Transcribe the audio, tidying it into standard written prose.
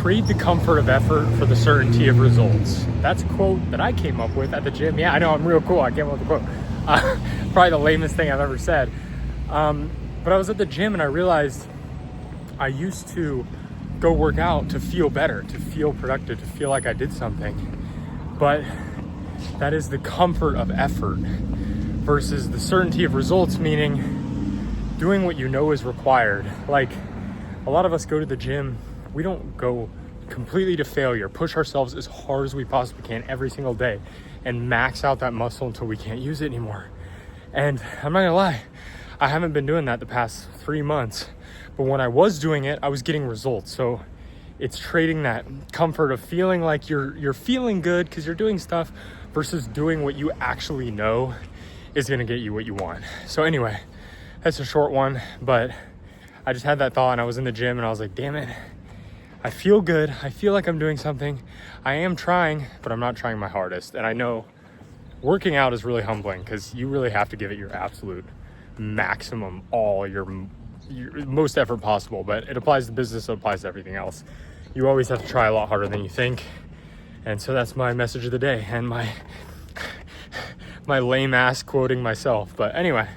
trade the comfort of effort for the certainty of results. That's a quote that I came up with at the gym. Yeah, I know, I'm real cool. I came up with a quote. Probably the lamest thing I've ever said. But I was at the gym and I realized I used to go work out to feel better, to feel productive, to feel like I did something. But that is the comfort of effort versus the certainty of results, meaning doing what you know is required. Like, a lot of us go to the gym, we don't go completely to failure, push ourselves as hard as we possibly can every single day and max out that muscle until we can't use it anymore. And I'm not gonna lie, I haven't been doing that the past 3 months, but when I was doing it, I was getting results. So it's trading that comfort of feeling like you're feeling good because you're doing stuff versus doing what you actually know is gonna get you what you want. So anyway, that's a short one, but I just had that thought and I was in the gym and I was like, damn it, I feel good. I feel like I'm doing something. I am trying, but I'm not trying my hardest. And I know working out is really humbling because you really have to give it your absolute maximum, all your most effort possible. But it applies to business, it applies to everything else. You always have to try a lot harder than you think. And so that's my message of the day and my lame ass quoting myself. But anyway,